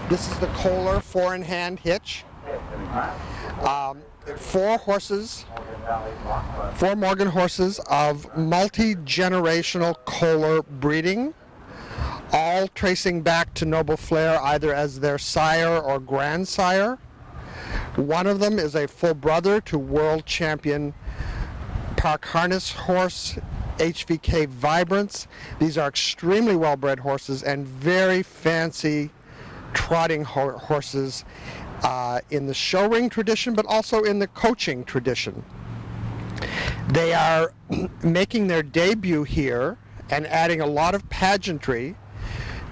This is the Kohler Four-In-Hand hitch. 4 horses, 4 Morgan horses of multi-generational Kohler breeding, all tracing back to Noble Flair either as their sire or grandsire. One of them is a full brother to world champion park harness horse HVK Vibrance. These are extremely well-bred horses and very fancy trotting horses in the show ring tradition, but also in the coaching tradition. They are making their debut here and adding a lot of pageantry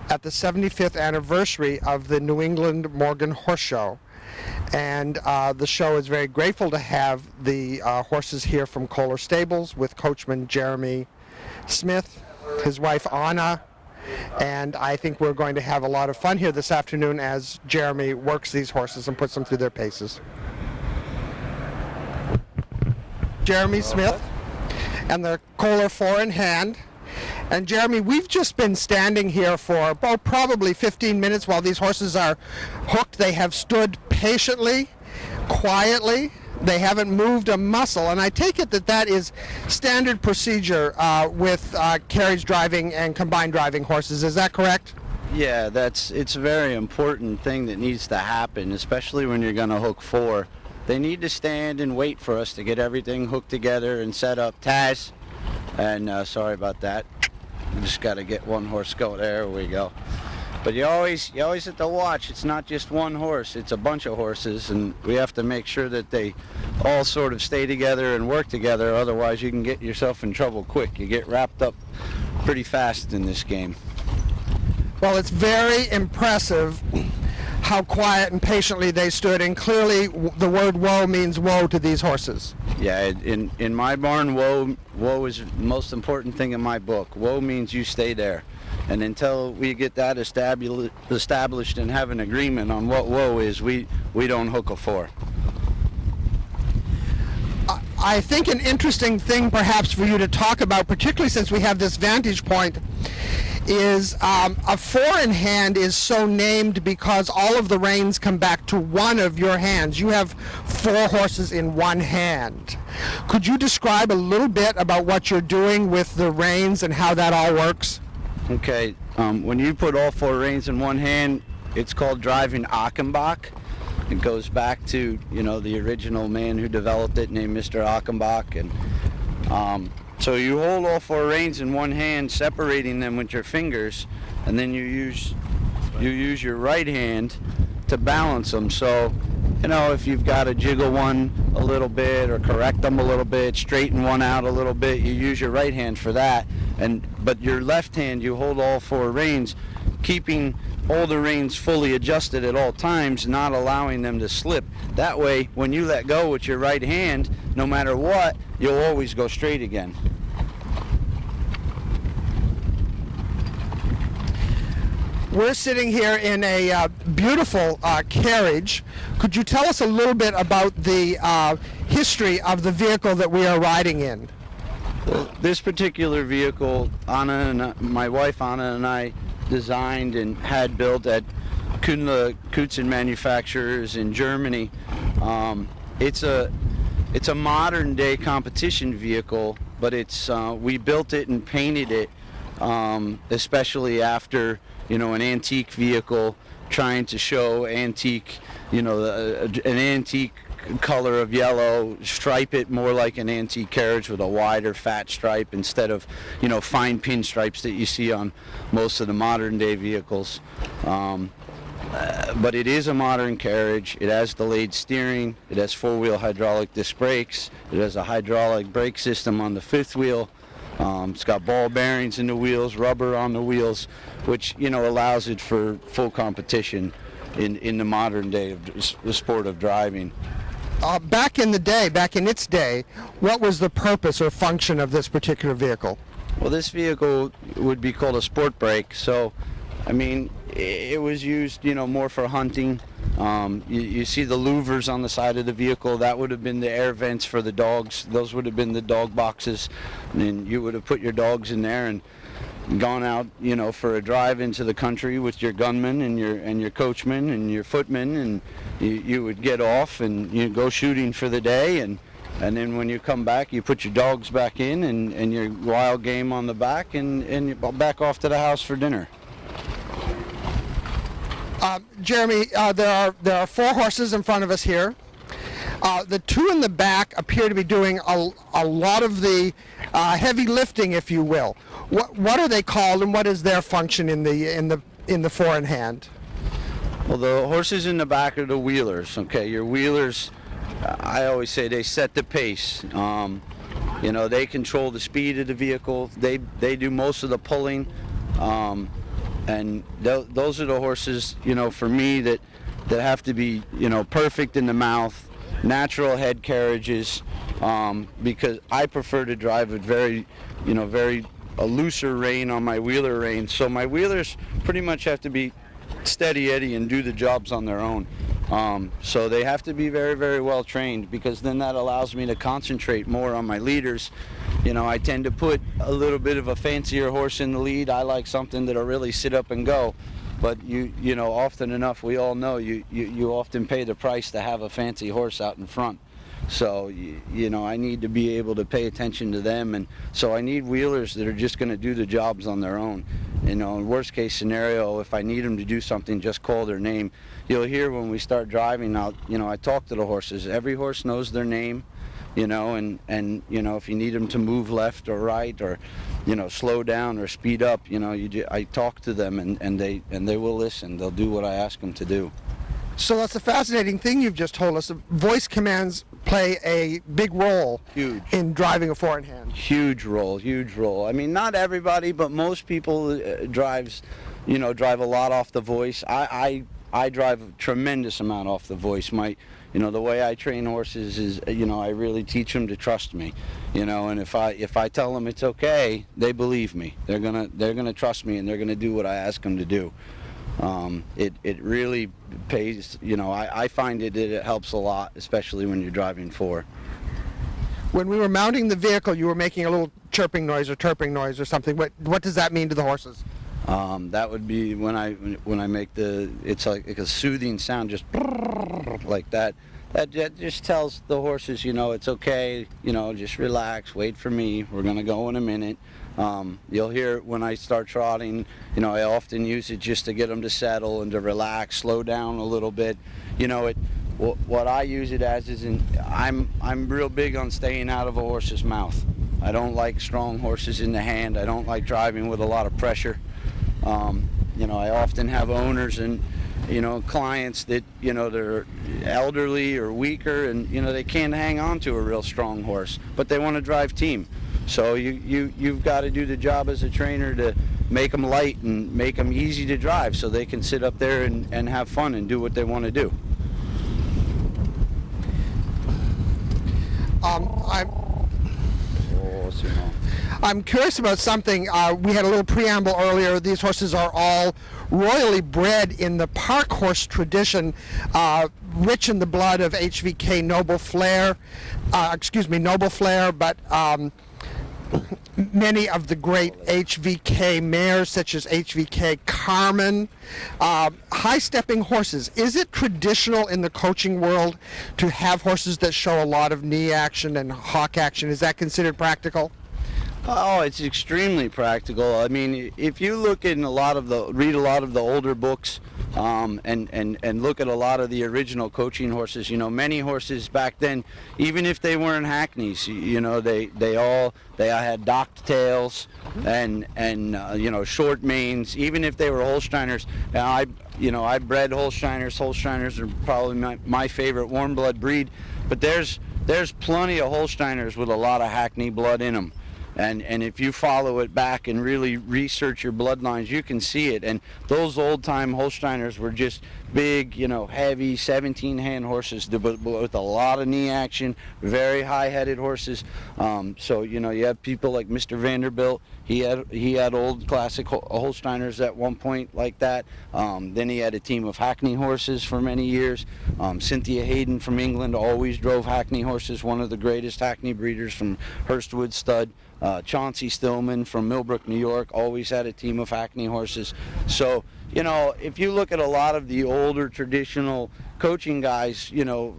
at the 75th anniversary of the New England Morgan Horse Show. And the show is very grateful to have the horses here from Kohler Stables with Coachman Jeromy Smith, his wife Anna, and I think we're going to have a lot of fun here this afternoon as Jeromy works these horses and puts them through their paces. Jeromy Smith and the Kohler Four-In-Hand. And Jeromy, we've just been standing here for probably 15 minutes while these horses are hooked. They have stood patiently, quietly. They haven't moved a muscle, and I take it that that is standard procedure with carriage driving and combined driving horses. Is that correct? Yeah, it's a very important thing that needs to happen, especially when you're going to hook 4. They need to stand and wait for us to get everything hooked together and set up. Taz, and sorry about that. We just got to get one horse going. There we go. But you always have to watch. It's not just one horse. It's a bunch of horses, and we have to make sure that they all sort of stay together and work together. Otherwise, you can get yourself in trouble quick. You get wrapped up pretty fast in this game. Well, it's very impressive how quiet and patiently they stood, and clearly the word "whoa" means whoa to these horses. Yeah, in my barn, whoa is the most important thing in my book. Whoa means you stay there. And until we get that established and have an agreement on what whoa is, we don't hook a 4. I think an interesting thing perhaps for you to talk about, particularly since we have this vantage point, is a four-in-hand is so named because all of the reins come back to one of your hands. You have 4 horses in one hand. Could you describe a little bit about what you're doing with the reins and how that all works? Okay, when you put all 4 reins in one hand, it's called driving Achenbach. It goes back to, the original man who developed it named Mr. Achenbach. And so you hold all 4 reins in one hand, separating them with your fingers, and then you use your right hand to balance them. So, if you've got to jiggle one a little bit or correct them a little bit, straighten one out a little bit, you use your right hand for that. But your left hand, you hold all 4 reins, keeping all the reins fully adjusted at all times, not allowing them to slip. That way, when you let go with your right hand, no matter what, you'll always go straight again. We're sitting here in a beautiful carriage. Could you tell us a little bit about the history of the vehicle that we are riding in? Well, this particular vehicle, my wife Anna and I designed and had built at Coachman manufacturers in Germany. It's a modern day competition vehicle, but we built it and painted it, especially after an antique vehicle, trying to show antique, an antique color of yellow, stripe it more like an antique carriage with a wider fat stripe instead of fine pin stripes that you see on most of the modern day vehicles. But it is a modern carriage. It has delayed steering, it has 4-wheel hydraulic disc brakes, it has a hydraulic brake system on the 5th wheel. It's got ball bearings in the wheels, rubber on the wheels, which allows it for full competition in the modern day of the sport of driving. Back in its day, what was the purpose or function of this particular vehicle? Well, this vehicle would be called a sport brake. So, it was used, more for hunting. You see the louvers on the side of the vehicle. That would have been the air vents for the dogs. Those would have been the dog boxes. And then you would have put your dogs in there. And gone out, for a drive into the country with your gunman and your coachman and your footman, and you would get off and you go shooting for the day, and then when you come back, you put your dogs back in and your wild game on the back, and you back off to the house for dinner. Jeromy, there are 4 horses in front of us here. The 2 in the back appear to be doing a lot of the heavy lifting, if you will. What are they called, and what is their function in the Four-In-Hand? Well, the horses in the back are the wheelers. Okay, your wheelers, I always say they set the pace. They control the speed of the vehicle. They do most of the pulling, and those are the horses, for me that have to be, perfect in the mouth, natural head carriages, because I prefer to drive a very a looser rein on my wheeler rein. So my wheelers pretty much have to be steady Eddie and do the jobs on their own. So they have to be very, very well trained, because then that allows me to concentrate more on my leaders. I tend to put a little bit of a fancier horse in the lead. I like something that'll really sit up and go. But often enough, we all know you often pay the price to have a fancy horse out in front. So, I need to be able to pay attention to them, and so I need wheelers that are just going to do the jobs on their own. In worst case scenario, if I need them to do something, just call their name. You'll hear when we start driving out, I talk to the horses. Every horse knows their name, and if you need them to move left or right, or slow down or speed up, I talk to them, and they will listen. They'll do what I ask them to do. So that's a fascinating thing you've just told us. Voice commands play a big role in driving a Four-In-Hand. Huge role. I mean, not everybody, but most people drive a lot off the voice. I drive a tremendous amount off the voice. The way I train horses is, I really teach them to trust me, and if I tell them it's okay, they believe me. They're gonna trust me, and they're gonna do what I ask them to do. It really pays. I find it helps a lot, especially when you're driving 4. When we were mounting the vehicle, you were making a little chirping noise or chirping noise or something. What does that mean to the horses? That would be when I make it's like a soothing sound, just like that. That just tells the horses, it's okay, just relax, wait for me, we're gonna go in a minute. You'll hear it when I start trotting, I often use it just to get them to settle and to relax, slow down a little bit. What I use it as is, I'm real big on staying out of a horse's mouth. I don't like strong horses in the hand. I don't like driving with a lot of pressure. I often have owners and clients that they're elderly or weaker, and they can't hang on to a real strong horse, but they want to drive team. So you've got to do the job as a trainer to make them light and make them easy to drive, so they can sit up there and have fun and do what they want to do. I'm curious about something. We had a little preamble earlier. These horses are all royally bred in the park horse tradition, rich in the blood of HVK Noble Flair, but many of the great HVK mares, such as HVK Carmen, high-stepping horses. Is it traditional in the coaching world to have horses that show a lot of knee action and hock action? Is that considered practical? Oh, it's extremely practical. I mean, if you look in read a lot of the older books, and look at a lot of the original coaching horses, many horses back then, even if they weren't hackneys, they had docked tails and short manes, even if they were Holsteiners. I bred Holsteiners. Holsteiners are probably my favorite warm blood breed, but there's plenty of Holsteiners with a lot of hackney blood in them. And if you follow it back and really research your bloodlines, you can see it. And those old-time Holsteiners were just big, heavy 17-hand horses with a lot of knee action, very high-headed horses. So, you have people like Mr. Vanderbilt. He had old classic Holsteiners at one point like that. Then he had a team of hackney horses for many years. Cynthia Hayden from England always drove hackney horses, one of the greatest hackney breeders from Hurstwood Stud. Chauncey Stillman from Millbrook, New York, always had a team of Hackney horses. So, you know, if you look at a lot of the older traditional coaching guys, you know,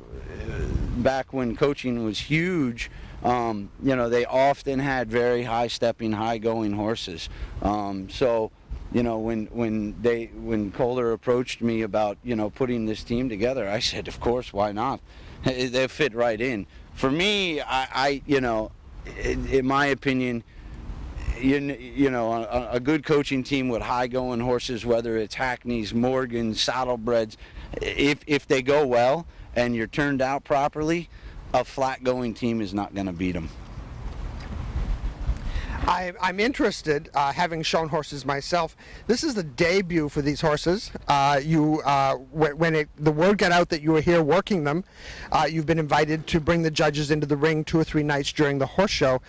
back when coaching was huge, you know, they often had very high-stepping, high-going horses. So, you know, when Kohler approached me about, you know, putting this team together, I said, of course, why not? They fit right in. For me, I you know, in my opinion, you know, a good coaching team with high-going horses, whether it's Hackneys, Morgans, Saddlebreds, if they go well and you're turned out properly, a flat-going team is not going to beat them. I'm interested, having shown horses myself. This is the debut for these horses. When the word got out that you were here working them, you've been invited to bring the judges into the ring 2 or 3 nights during the horse show.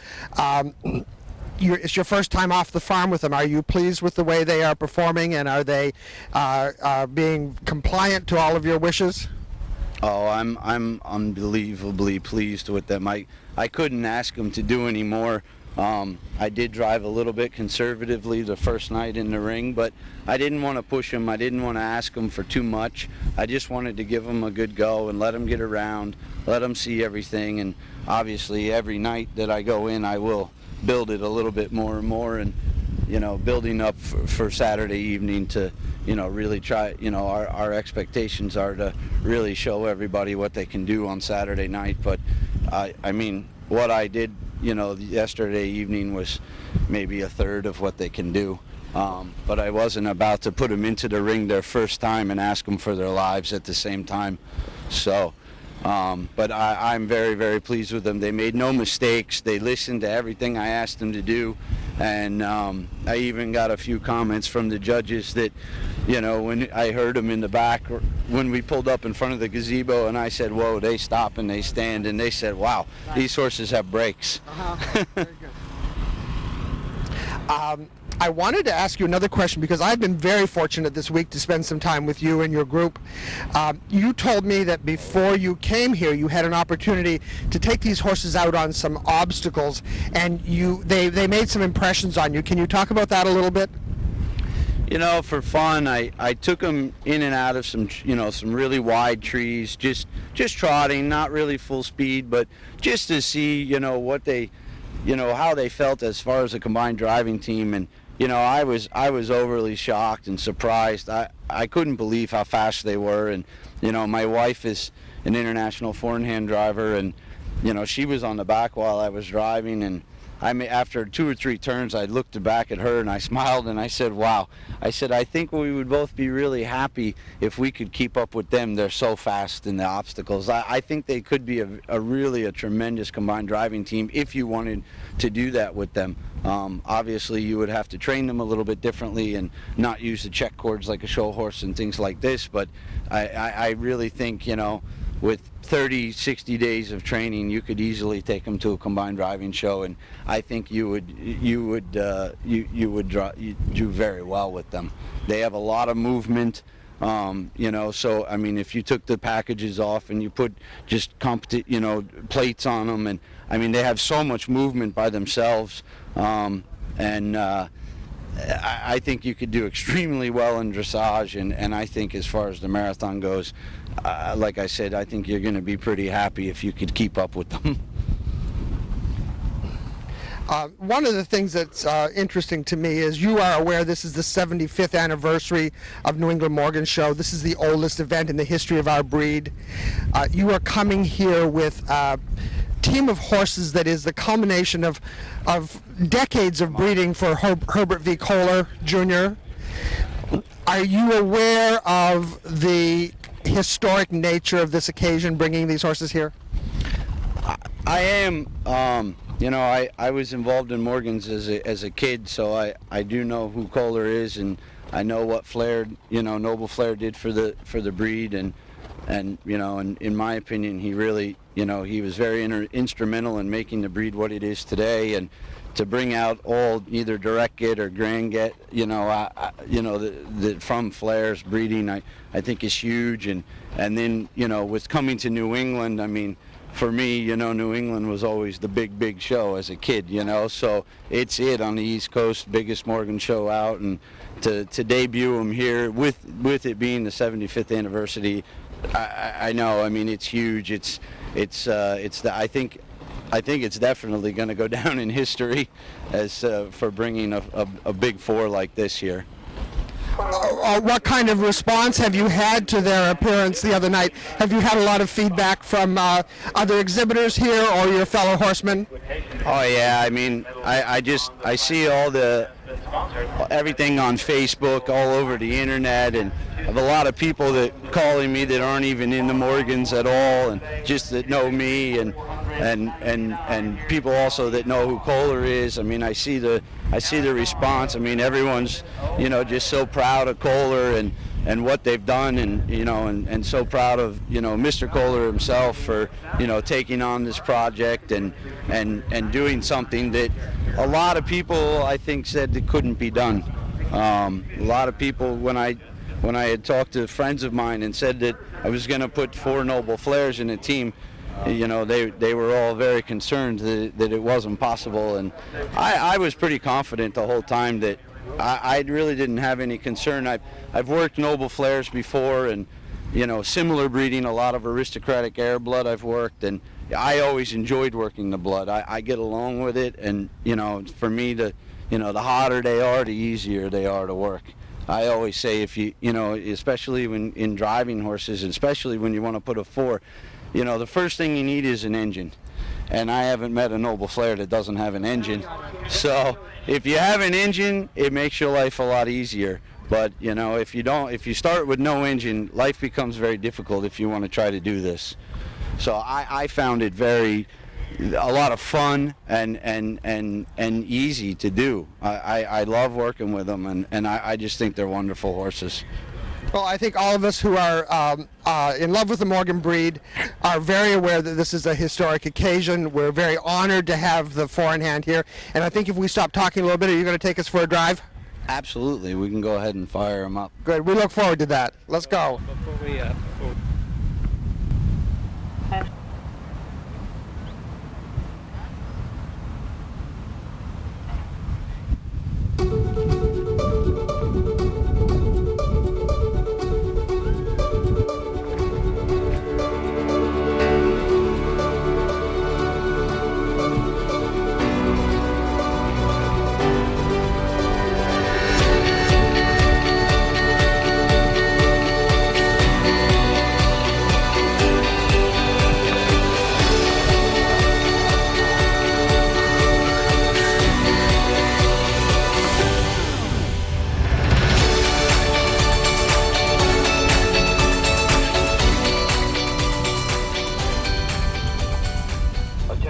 It's your first time off the farm with them. Are you pleased with the way they are performing, and are they being compliant to all of your wishes? Oh, I'm unbelievably pleased with them. I couldn't ask them to do any more. I did drive a little bit conservatively the first night in the ring, but I didn't want to push them. I didn't want to ask them for too much. I just wanted to give them a good go and let them get around, let them see everything. And obviously every night that I go in, I will build it a little bit more and more, and, you know, building up for Saturday evening to, you know, really try, you know, our expectations are to really show everybody what they can do on Saturday night. But I mean, what I did, you know, yesterday evening was maybe a third of what they can do. But I wasn't about to put them into the ring their first time and ask them for their lives at the same time. So, but I'm very, very pleased with them. They made no mistakes. They listened to everything I asked them to do. And I even got a few comments from the judges that, you know, when I heard them in the back, when we pulled up in front of the gazebo and I said, whoa, they stop and they stand, and they said, wow, these horses have brakes. Very good. I wanted to ask you another question, because I've been very fortunate this week to spend some time with you and your group. You told me that before you came here, you had an opportunity to take these horses out on some obstacles, and they made some impressions on you. Can you talk about that a little bit? You know, for fun, I took them in and out of some, you know, some really wide trees, just trotting, not really full speed, but just to see, you know, what they, you know, how they felt as far as a combined driving team. And, you know, I was overly shocked and surprised. I couldn't believe how fast they were. And, you know, my wife is an international Four-In-Hand driver, and, you know, she was on the back while I was driving, and after 2 or 3 turns, I looked back at her and I smiled and I said, wow. I said, I think we would both be really happy if we could keep up with them. They're so fast in the obstacles. I think they could be really a tremendous combined driving team if you wanted to do that with them. Obviously, you would have to train them a little bit differently and not use the check cords like a show horse and things like this. But I really think, you know, with 30, 60 days of training, you could easily take them to a combined driving show, and I think you would do very well with them. They have a lot of movement, you know. So I mean, if you took the packages off and you put just you know, plates on them, and I mean, they have so much movement by themselves, and I think you could do extremely well in dressage, and I think as far as the marathon goes, like I said, I think you're going to be pretty happy if you could keep up with them. One of the things that's interesting to me is you are aware this is the 75th anniversary of New England Morgan Show. This is the oldest event in the history of our breed. You are coming here with a team of horses that is the culmination of decades of breeding for Herbert V. Kohler Jr. Are you aware of the historic nature of this occasion, bringing these horses here? I am. You know, I was involved in Morgan's as a kid, so I do know who Kohler is, and I know what Flair, you know, Noble Flair did for the breed, and you know, and in my opinion, he really, you know, he was very instrumental in making the breed what it is today, and to bring out all either direct get or grand get, you know, you know, the from Flair's breeding, I think is huge, and then, you know, with coming to New England, I mean, for me, you know, New England was always the big show as a kid, you know, so it's it on the East Coast, biggest Morgan show out, and to debut them here with it being the 75th anniversary, I know, I mean, it's huge. I think it's definitely going to go down in history as for bringing a big four like this here. What kind of response have you had to their appearance the other night? Have you had a lot of feedback from other exhibitors here or your fellow horsemen? Oh yeah, I mean, I see everything on Facebook, all over the internet, and I have a lot of people that calling me that aren't even in the Morgans at all, and just that know me, and people also that know who Kohler is. I mean, I see the response. I mean, everyone's, you know, just so proud of Kohler and what they've done, and you know, and so proud of, you know, Mr. Kohler himself for, you know, taking on this project and doing something that a lot of people, I think, said that couldn't be done. A lot of people, when I had talked to friends of mine and said that I was going to put 4 Noble Flares in a team, you know, they were all very concerned that it wasn't possible, and I was pretty confident the whole time that I really didn't have any concern. I've worked Noble Flares before, and, you know, similar breeding, a lot of aristocratic air blood I've worked, and I always enjoyed working the blood. I get along with it, and, you know, for me, the hotter they are, the easier they are to work. I always say, if you know, especially when in driving horses, and especially when you want to put a 4, you know, the first thing you need is an engine. And I haven't met a Noble Flare that doesn't have an engine. So if you have an engine, it makes your life a lot easier. But, you know, if you start with no engine, life becomes very difficult if you want to try to do this. So I found it a lot of fun and easy to do. I love working with them, and I just think they're wonderful horses. Well, I think all of us who are in love with the Morgan breed are very aware that this is a historic occasion. We're very honored to have the Four-In-Hand here, and I think if we stop talking a little bit, are you going to take us for a drive? Absolutely. We can go ahead and fire them up. Good. We look forward to that. Let's go. Before we